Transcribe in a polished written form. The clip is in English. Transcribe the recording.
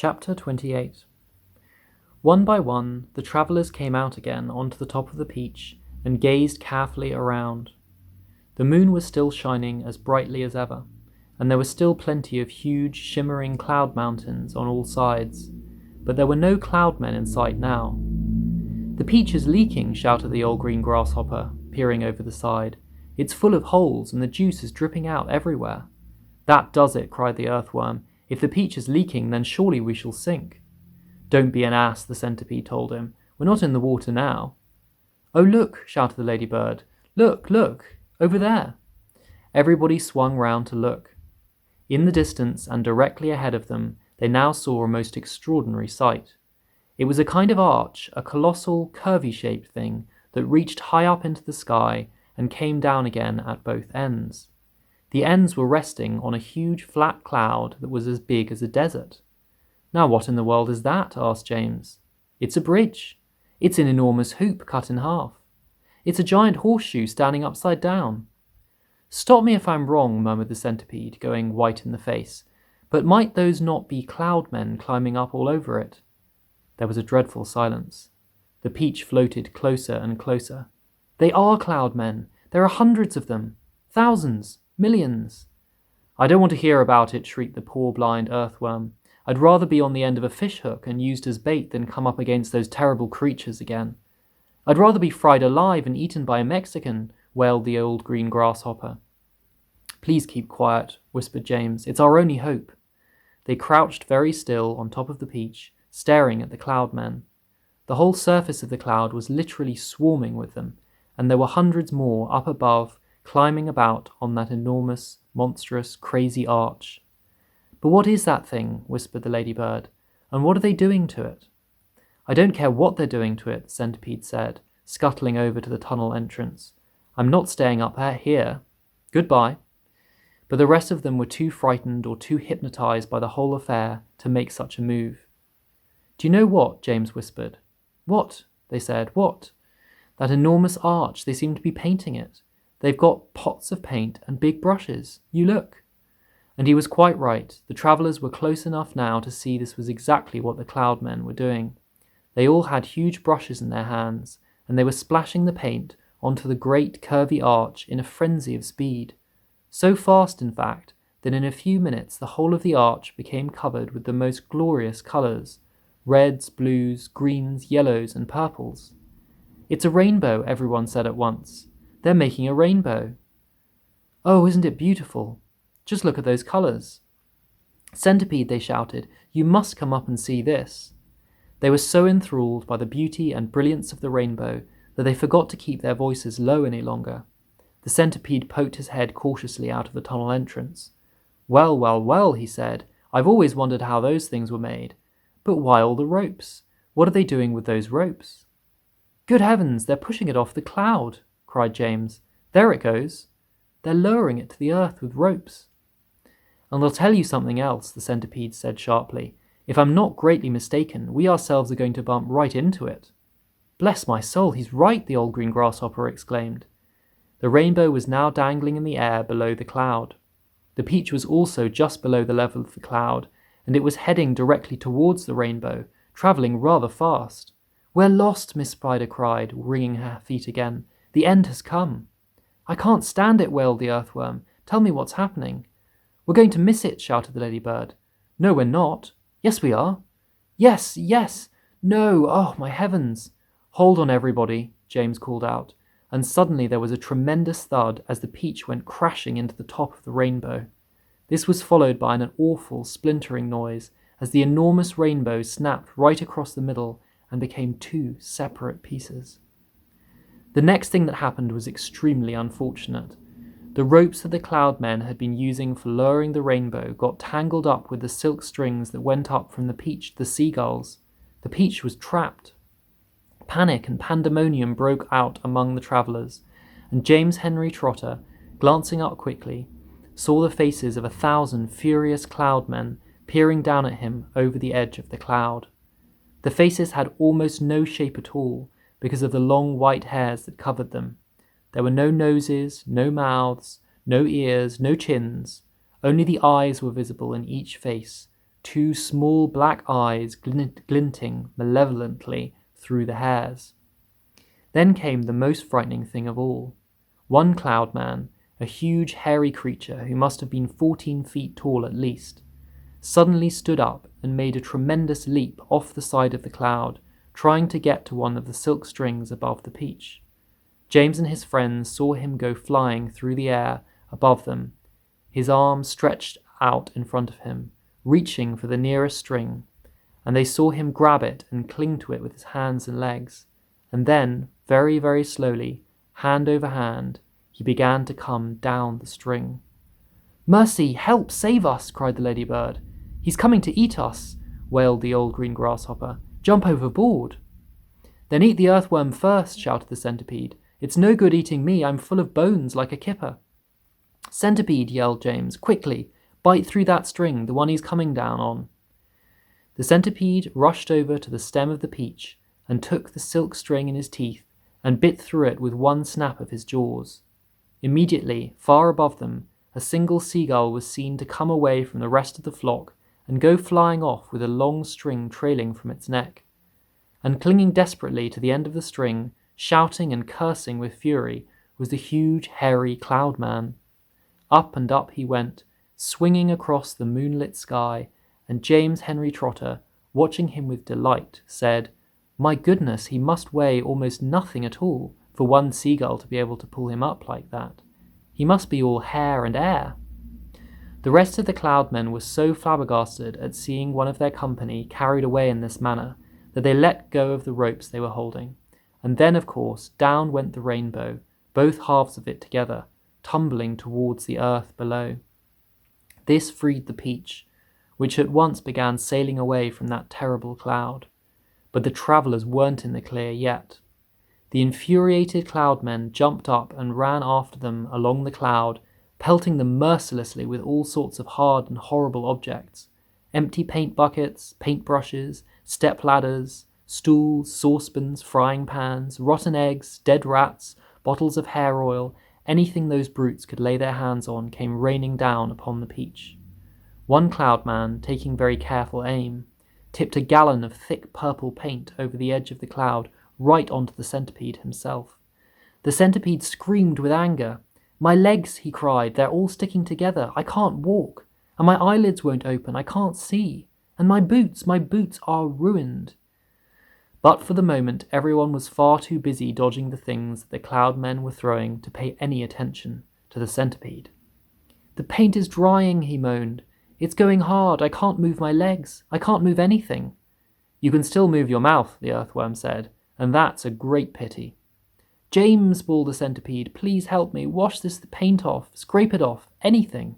Chapter 28. One by one, the travellers came out again onto the top of the peach and gazed carefully around. The moon was still shining as brightly as ever, and there were still plenty of huge, shimmering cloud mountains on all sides, but there were no cloudmen in sight now. "The peach is leaking," shouted the old green grasshopper, peering over the side. "It's full of holes, and the juice is dripping out everywhere." "That does it," cried the earthworm. "If the peach is leaking, then surely we shall sink." "Don't be an ass," the centipede told him. "We're not in the water now." "Oh, look," shouted the ladybird. "Look, look, over there." Everybody swung round to look. In the distance and directly ahead of them, they now saw a most extraordinary sight. It was a kind of arch, a colossal, curvy-shaped thing that reached high up into the sky and came down again at both ends. The ends were resting on a huge flat cloud that was as big as a desert. "Now what in the world is that?" asked James. "It's a bridge. It's an enormous hoop cut in half. It's a giant horseshoe standing upside down." "Stop me if I'm wrong," murmured the centipede, going white in the face, "but might those not be cloudmen climbing up all over it?" There was a dreadful silence. The peach floated closer and closer. "They are cloudmen. There are hundreds of them. Thousands. Millions." "I don't want to hear about it," shrieked the poor blind earthworm. "I'd rather be on the end of a fish hook and used as bait than come up against those terrible creatures again." "I'd rather be fried alive and eaten by a Mexican," wailed the old green grasshopper. "Please keep quiet," whispered James. "It's our only hope." They crouched very still on top of the peach, staring at the cloudmen. The whole surface of the cloud was literally swarming with them, and there were hundreds more up above, climbing about on that enormous, monstrous, crazy arch. "But what is that thing?" whispered the ladybird. "And what are they doing to it?" "I don't care what they're doing to it," the centipede said, scuttling over to the tunnel entrance. "I'm not staying up here. Goodbye." But the rest of them were too frightened or too hypnotized by the whole affair to make such a move. "Do you know what?" James whispered. "What?" they said. "What?" "That enormous arch. They seem to be painting it. They've got pots of paint and big brushes. You look." And he was quite right. The travellers were close enough now to see this was exactly what the cloudmen were doing. They all had huge brushes in their hands, and they were splashing the paint onto the great curvy arch in a frenzy of speed. So fast, in fact, that in a few minutes the whole of the arch became covered with the most glorious colours: reds, blues, greens, yellows, and purples. "It's a rainbow," everyone said at once. "They're making a rainbow." "Oh, isn't it beautiful? Just look at those colours." "Centipede," they shouted, "you must come up and see this." They were so enthralled by the beauty and brilliance of the rainbow that they forgot to keep their voices low any longer. The centipede poked his head cautiously out of the tunnel entrance. "Well, well, well," he said, "I've always wondered how those things were made. But why all the ropes? What are they doing with those ropes?" "Good heavens, they're pushing it off the cloud," cried James. "There it goes. They're lowering it to the earth with ropes." "And I'll tell you something else," the centipede said sharply. "If I'm not greatly mistaken, we ourselves are going to bump right into it." "Bless my soul, he's right," the old green grasshopper exclaimed. The rainbow was now dangling in the air below the cloud. The peach was also just below the level of the cloud, and it was heading directly towards the rainbow, travelling rather fast. "We're lost," Miss Spider cried, wringing her feet again. "The end has come." "I can't stand it," wailed the earthworm. "Tell me what's happening." "We're going to miss it," shouted the ladybird. "No, we're not." "Yes, we are." "Yes, yes." "No, oh, my heavens." "Hold on, everybody," James called out, and suddenly there was a tremendous thud as the peach went crashing into the top of the rainbow. This was followed by an awful splintering noise as the enormous rainbow snapped right across the middle and became two separate pieces. The next thing that happened was extremely unfortunate. The ropes that the cloudmen had been using for lowering the rainbow got tangled up with the silk strings that went up from the peach to the seagulls. The peach was trapped. Panic and pandemonium broke out among the travellers, and James Henry Trotter, glancing up quickly, saw the faces of 1,000 furious cloudmen peering down at him over the edge of the cloud. The faces had almost no shape at all because of the long white hairs that covered them. There were no noses, no mouths, no ears, no chins. Only the eyes were visible in each face, two small black eyes glinting malevolently through the hairs. Then came the most frightening thing of all. One cloud man, a huge hairy creature who must have been 14 feet tall at least, suddenly stood up and made a tremendous leap off the side of the cloud, trying to get to one of the silk strings above the peach. James and his friends saw him go flying through the air above them, his arms stretched out in front of him, reaching for the nearest string, and they saw him grab it and cling to it with his hands and legs, and then, very, very slowly, hand over hand, he began to come down the string. "Mercy! Help! Save us!" cried the ladybird. "He's coming to eat us!" wailed the old green grasshopper. "Jump overboard!" "Then eat the earthworm first!" shouted the centipede. "It's no good eating me, I'm full of bones like a kipper." "Centipede," yelled James, "quickly! Bite through that string, the one he's coming down on." The centipede rushed over to the stem of the peach and took the silk string in his teeth and bit through it with one snap of his jaws. Immediately, far above them, a single seagull was seen to come away from the rest of the flock and go flying off with a long string trailing from its neck. And clinging desperately to the end of the string, shouting and cursing with fury, was the huge, hairy cloud man. Up and up he went, swinging across the moonlit sky, and James Henry Trotter, watching him with delight, said, "My goodness, he must weigh almost nothing at all for one seagull to be able to pull him up like that. He must be all hair and air." The rest of the cloudmen were so flabbergasted at seeing one of their company carried away in this manner that they let go of the ropes they were holding, and then, of course, down went the rainbow, both halves of it together, tumbling towards the earth below. This freed the peach, which at once began sailing away from that terrible cloud. But the travellers weren't in the clear yet. The infuriated cloudmen jumped up and ran after them along the cloud, pelting them mercilessly with all sorts of hard and horrible objects: empty paint buckets, paintbrushes, step ladders, stools, saucepans, frying pans, rotten eggs, dead rats, bottles of hair oil. Anything those brutes could lay their hands on came raining down upon the peach. One cloudman, taking very careful aim, tipped a gallon of thick purple paint over the edge of the cloud right onto the centipede himself. The centipede screamed with anger. "My legs," he cried, "they're all sticking together. I can't walk. And my eyelids won't open. I can't see. And my boots are ruined." But for the moment, everyone was far too busy dodging the things that the cloudmen were throwing to pay any attention to the centipede. "The paint is drying," he moaned. "It's going hard. I can't move my legs. I can't move anything." "You can still move your mouth," the earthworm said, "and that's a great pity." "James," bawled the centipede, "please help me. Wash this paint off. Scrape it off. Anything."